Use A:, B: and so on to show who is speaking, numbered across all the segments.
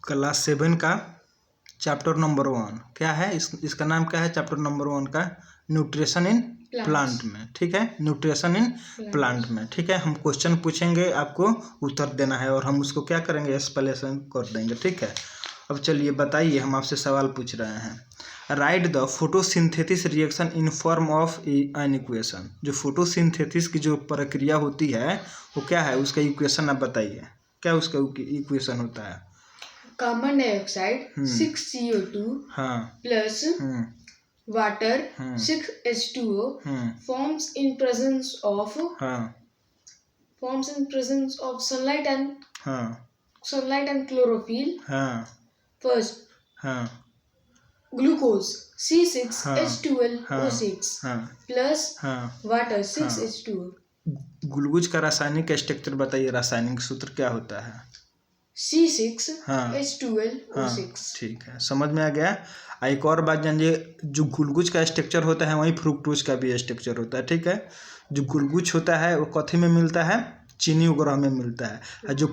A: Class 7 का chapter number 1 क्या है, इसका नाम क्या है? चैप्टर नंबर 1 का न्यूट्रिशन इन प्लांट में, ठीक है, न्यूट्रिशन इन प्लांट में, ठीक है। हम क्वेश्चन पूछेंगे, आपको उत्तर देना है और हम उसको क्या करेंगे, एक्सप्लेनेशन कर देंगे, ठीक है। अब चलिए बताइए, हम आपसे सवाल पूछ रहे हैं। Right the photosynthesis reaction in form of an equation. जो फोटोसिंथेसिस की जो प्रक्रिया होती है वो क्या है, उसका इक्वेशन आप बताइए, क्या उसका इक्वेशन होता है?
B: Carbon dioxide 6CO2 plus water 6H2O forms in presence of sunlight and chlorophyll. First, glucose C6H12O6 plus water 6H2O.
A: Glucose का रासायनिक स्ट्रक्चर बताइए, रासायनिक सूत्र क्या होता है?
B: C6H12O6.
A: ठीक है, समझ में आ गया। एक और बात जानिए, जो ग्लूकोज का स्ट्रक्चर होता है वहीं फ्रुक्टोज का भी स्ट्रक्चर होता है, ठीक है। जो ग्लूकोज होता है वो कथी में मिलता है, चीनी वगैरह में मिलता है। और जो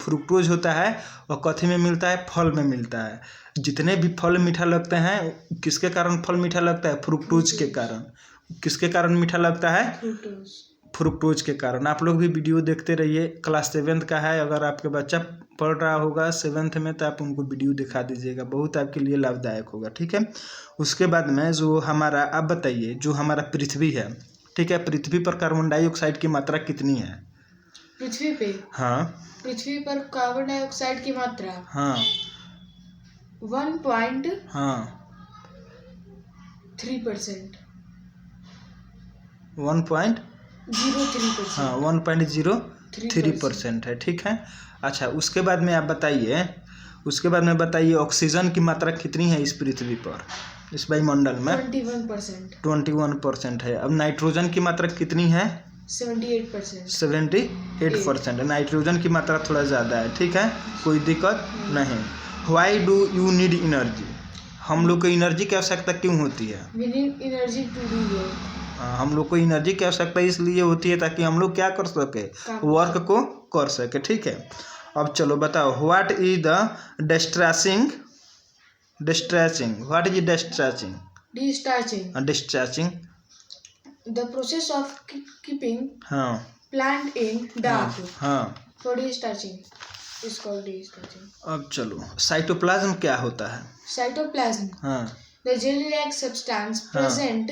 A: फ्रुक्टोज होता है वो कथी में मिलता है, फल में मिलता है। जितने भी फल मीठा लगते हैं, किसके कारण फल मीठा लगता है? फ्रुक्टोज के कारण। किसके कारण मीठा लगता है? फ्रुक्टोज के कारण। आप लोग भी वीडियो देखते रहिए, क्लास 7 का है, अगर आपके बच्चा पढ़ रहा होगा 7th में तो आप उनको वीडियो दिखा दीजिएगा, बहुत आपके लिए लाभदायक होगा, ठीक है। उसके बाद में जो हमारा, आप बताइए, जो हमारा पृथ्वी है, ठीक है, पृथ्वी पर कार्बन डाइऑक्साइड की मात्रा कितनी है?
B: पृथ्वी पे?
A: हाँ,
B: पृथ्वी पर कार्बन डाइऑक्साइड की मात्रा 1.3%।
A: 1.03% है, ठीक है। अच्छा, उसके बाद में आप बताइए, ऑक्सीजन की मात्रा कितनी है इस पृथ्वी पर, इस वायुमंडल में? 21% है। अब नाइट्रोजन की मात्रा कितनी है? 78%। नाइट्रोजन की मात्रा थोड़ा ज़्यादा है, ठीक है, कोई दिक्कत नहीं। Why do you need energy? हम लोग को एनर्जी की आवश्यकता क्यों होती है?
B: We need energy to do work.
A: हम लोग को एनर्जी की आवश्यकता इसलिए होती है ताकि हम लोग क्या कर सके, वर्क को कर सके, ठीक है। अब चलो बताओ, what is the discharging? What is discharging?
B: The process of keeping plant in dark for discharging is called discharging.
A: अब चलो, साइटोप्लाज्म क्या होता है?
B: Cytoplasm, the jelly-like substance present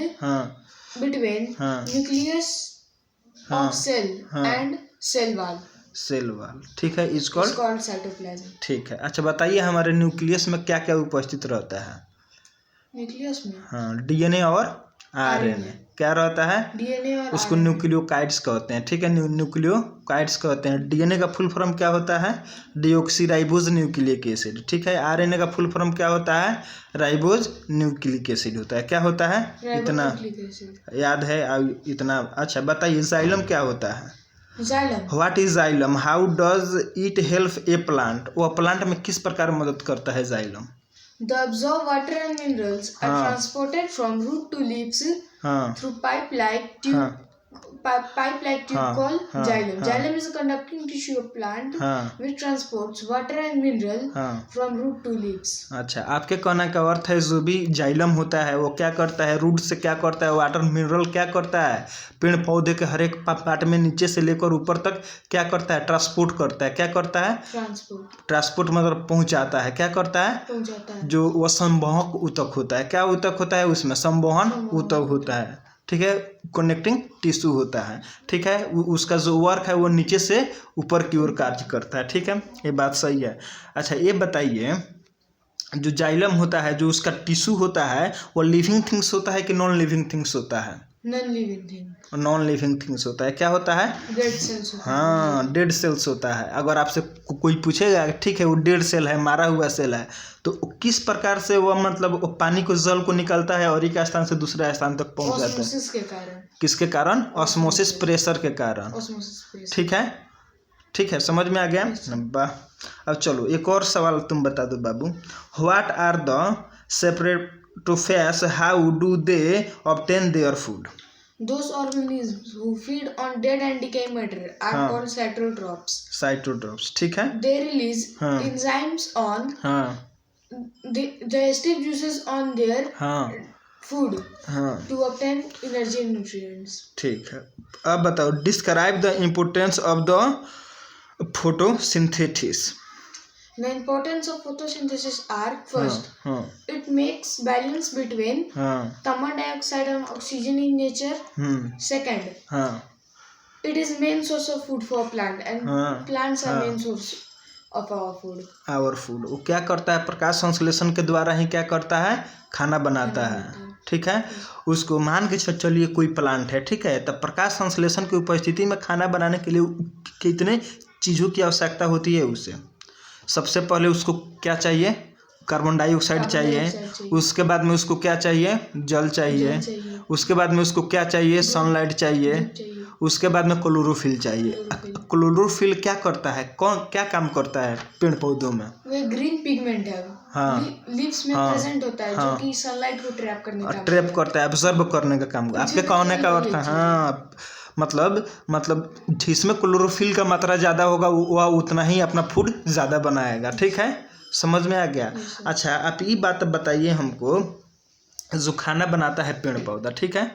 B: between nucleus of cell and cell wall,
A: ठीक है,
B: is called cytoplasm.
A: ठीक है। अच्छा बताइए, हमारे न्यूक्लियस में क्या क्या उपस्थित रहता है?
B: न्यूक्लियस में
A: डीएनए और आरएनए क्या रहता है?
B: डीएनए और
A: उसको न्यूक्लियोकाइड्स कहते हैं, ठीक है, न्यूक्लियोकाइड्स कहते हैं। डीएनए का फुल फॉर्म क्या होता है? डीऑक्सीराइबोज न्यूक्लिक एसिड, ठीक है। आरएनए का फुल फॉर्म क्या होता है? राइबोज न्यूक्लिक एसिड होता है। क्या होता है? इतना याद है, इतना। अच्छा बताइए, जाइलम क्या होता है? What is xylem? How does it help A plant? वो प्लांट में किस प्रकार मदद करता है xylem?
B: The absorbed water and minerals are transported from root to leaves through pipe-like tube called xylem. Xylem is a conducting tissue of plant which transports water and mineral from root to leaves.
A: अच्छा, आपके कहने का अर्थ है जो भी xylem होता है वो क्या करता है? रूट से क्या करता है? वाटर मिनरल क्या करता है? पेड़ पौधे के हर एक पार्ट में नीचे से लेकर ऊपर तक क्या करता है? ट्रांसपोर्ट करता है। क्या करता है? ट्रांसपोर्ट मतलब पहुंचाता है। क्या करता है? जो वह संवहक ऊतक होता है। क्या ऊतक होता है? उसमें संवहन ऊतक होता है, ठीक है, कनेक्टिंग टिश्यू होता है, ठीक है। उसका जो वर्क है वो नीचे से ऊपर की ओर कार्य करता है, ठीक है, ये बात सही है। अच्छा ये बताइए, जो जाइलम होता है, जो उसका टिश्यू होता है, वो लिविंग थिंग्स होता है कि नॉन लिविंग थिंग्स होता है? नॉन लिविंग थिंग्स होता है। क्या होता है?
B: Dead cells.
A: डेड सेल्स होता है। अगर आपसे कोई पूछेगा, ठीक है, वो डेड सेल है, मारा हुआ सेल है, तो किस प्रकार से वो मतलब वो पानी को, जल को निकलता है और एक स्थान से दूसरे स्थान तक पहुंच जाता है?
B: ऑस्मोसिस के कारण।
A: किसके कारण? ऑस्मोसिस प्रेशर के कारण, ठीक है, ठीक है, समझ में आ गया। अब चलो एक और सवाल तुम बता दो बाबू। What are the saprophytes, how do they obtain their food?
B: Those organisms who feed on dead and decaying matter are called cytotrophs.
A: साइटोट्रॉप्स, ठीक है।
B: They release enzymes on digestive juices on their food to obtain energy and nutrients.
A: ठीक है। अब बताओ, describe the importance of the photosynthesis.
B: The importance of photosynthesis are: first, it makes balance between carbon dioxide and oxygen in nature. Second, it is main source of food for plant and plants are main source of our food.
A: वो क्या करता है? प्रकाश संश्लेषण के द्वारा ही क्या करता है? खाना बनाता है, ठीक है। उसको मान के चलिए कोई प्लांट है, ठीक है, तब प्रकाश संश्लेषण की उपस्थिति में खाना बनाने के लिए कितने चीज़ों की आवश्यकता होती है उसे? सबसे पहले उसको क्या चाहिए? कार्बन डाइऑक्साइड चाहिए। उसके बाद में उसको क्या चाहिए? जल चाहिए। उसके बाद में उसको क्या चाहिए? सनलाइट चाहिए। उसके बाद में क्लोरोफिल चाहिए। क्लोरोफिल क्या करता है? क्या काम करता है पेड़ पौधों में?
B: वो ग्रीन पिगमेंट है, लीव्स में प्रेजेंट होता है, जो कि सनलाइट को ट्रैप करता है,
A: ऑब्जर्व करने का काम। आपके कहने का अर्थ है मतलब जिसमें क्लोरोफिल का मात्रा ज़्यादा होगा वह उतना ही अपना फूड ज़्यादा बनाएगा, ठीक है। समझ में आ गया? अच्छा, आप ये बात बताइए हमको, जो खाना बनाता है पेड़ पौधा, ठीक है,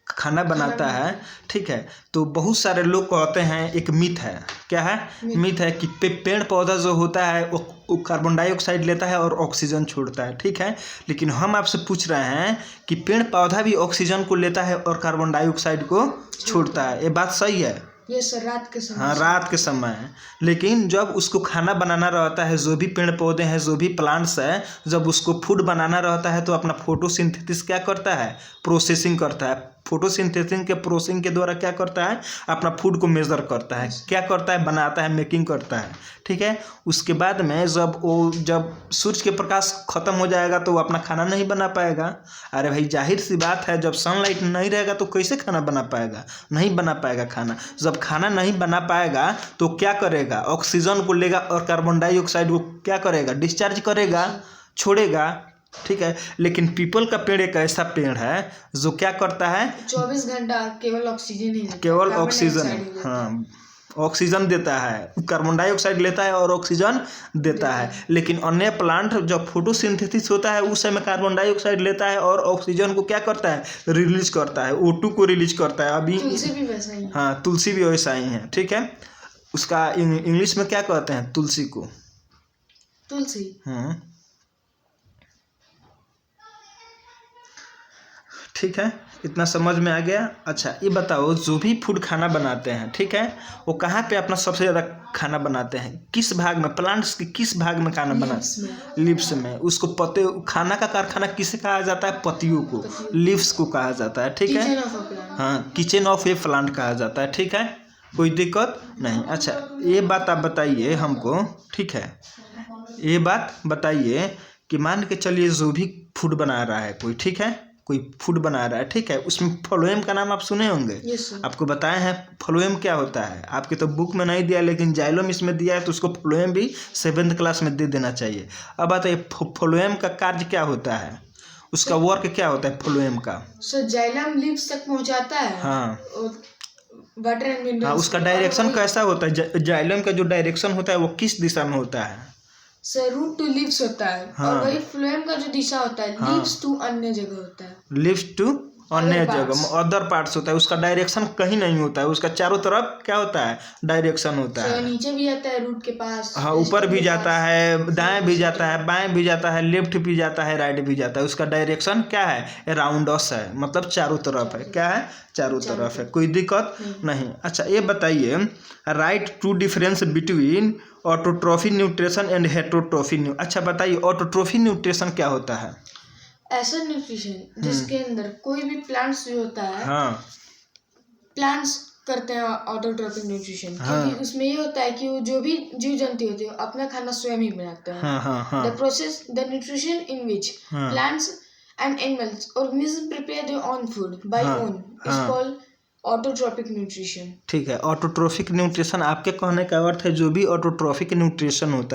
A: खाना बनाता है, ठीक है, तो बहुत सारे लोग कहते हैं, एक मिथ है, क्या है? मिथ है कि पेड़ पौधा जो होता है वो कार्बन डाइऑक्साइड लेता है और ऑक्सीजन छोड़ता है, ठीक है। लेकिन हम आपसे पूछ रहे हैं कि पेड़ पौधा भी ऑक्सीजन को लेता है और कार्बन डाइऑक्साइड को छोड़ता है, ये बात सही है?
B: ये सर रात के समय।
A: हाँ, रात के समय। लेकिन जब उसको खाना बनाना रहता है, जो भी पेड़ पौधे हैं, जो भी प्लांट्स है, जब उसको फूड बनाना रहता है तो अपना फोटोसिंथेसिस क्या करता है? प्रोसेसिंग करता है। फोटोसिंथेसिस के प्रोसेसिंग के द्वारा क्या करता है? अपना फूड को मेजर करता है, क्या करता है? बनाता है, मेकिंग करता है, ठीक है। उसके बाद में जब सूर्य के प्रकाश खत्म हो जाएगा तो वो अपना खाना नहीं बना पाएगा। अरे भाई, जाहिर सी बात है, जब सनलाइट नहीं रहेगा तो कैसे खाना बना पाएगा? नहीं बना पाएगा खाना। जब खाना नहीं बना पाएगा तो क्या करेगा? ऑक्सीजन को लेगा और कार्बन डाइऑक्साइड को क्या करेगा? डिस्चार्ज करेगा, छोड़ेगा, ठीक है। लेकिन पीपल का पेड़ एक ऐसा पेड़ है जो क्या करता है?
B: 24 घंटा केवल ऑक्सीजन ही,
A: केवल ऑक्सीजन, ऑक्सीजन देता है, कार्बन डाइऑक्साइड लेता है और ऑक्सीजन देता है। लेकिन अन्य प्लांट जब फोटोसिंथेसिस होता है उस समय कार्बन डाइऑक्साइड लेता है और ऑक्सीजन को क्या करता है? रिलीज करता है, O2 को रिलीज करता है। अभी
B: तुलसी भी वैसा ही।
A: हाँ, तुलसी भी वैसा ही है, ठीक है। उसका इंग्लिश में क्या कहते हैं? तुलसी को,
B: तुलसी।
A: ठीक है, इतना समझ में आ गया। अच्छा, ये बताओ, जो भी फूड खाना बनाते हैं, ठीक है, वो कहाँ पे अपना सबसे ज़्यादा खाना बनाते हैं? किस भाग में? प्लांट्स के किस भाग में खाना बनाते हैं? लीव्स में। उसको पत्ते, खाना का कारखाना किसे कहा जाता है? पत्तियों को, लीव्स को कहा जाता है, ठीक है। हाँ, किचन ऑफ ए प्लांट कहा जाता है, ठीक है, कोई दिक्कत नहीं। अच्छा, ये बात आप बताइए हमको, ठीक है, ये बात बताइए कि मान के चलिए जो भी फूड बना रहा है कोई, ठीक है, कोई फूड बना रहा है, ठीक है, उसमें फ्लोएम का नाम आप सुने होंगे। आपको बताए हैं फ्लोएम क्या होता है। आपके तो बुक में नहीं दिया, लेकिन जाइलम इसमें दिया है, तो उसको फ्लोएम भी 7th क्लास में दे देना चाहिए। अब बताइए, फ्लोएम का कार्य क्या होता है? उसका वर्क क्या होता है फ्लोएम का?
B: सर, जाइलम लीव्स तक पहुंचाता है।
A: हाँ,
B: वाटर एंड मिनरल्स।
A: हाँ, उसका डायरेक्शन कैसा होता है? जाइलम का जो डायरेक्शन होता है वो किस दिशा में होता है?
B: सर, रूट टू लीव्स होता है। और वही फ्लोएम का जो दिशा होता है, लीव्स टू अन्य जगह होता है।
A: लीव्स टू अन्य जगह, अदर पार्ट्स होता है। उसका डायरेक्शन कहीं नहीं होता है, उसका चारों तरफ क्या होता है? डायरेक्शन होता है।
B: नीचे भी जाता है रूट के पास,
A: हाँ, ऊपर भी जाता है, दाएं भी जाता है, बाएं भी जाता है, लेफ्ट भी जाता है, राइट भी जाता है। उसका डायरेक्शन क्या है? अराउंड अस है, मतलब चारों तरफ है। क्या है? चारों तरफ है, कोई दिक्कत नहीं। अच्छा, ये बताइए, write to difference between autotrophic nutrition and heterotrophic. अच्छा बताइए, ऑटोट्रॉफिक न्यूट्रिशन क्या होता है?
B: ऐसा न्यूट्रिशन जिसके अंदर कोई भी प्लांट्स जो होता है, प्लांट्स करते हैं ऑटोट्रॉफिक न्यूट्रिशन, क्योंकि उसमें ये होता है कि वो जो भी जीव जंतु होते हैं अपना खाना स्वयं ही बनाते हैं। The process, the nutrition in which plants and animals organism prepare their own food by own is called autotrophic nutrition.
A: ठीक है, ऑटोट्रॉफिक न्यूट्रिशन आपके कहने का अर्थ है जो भी ऑटोट्रॉफिक न्यूट्रिशन होता है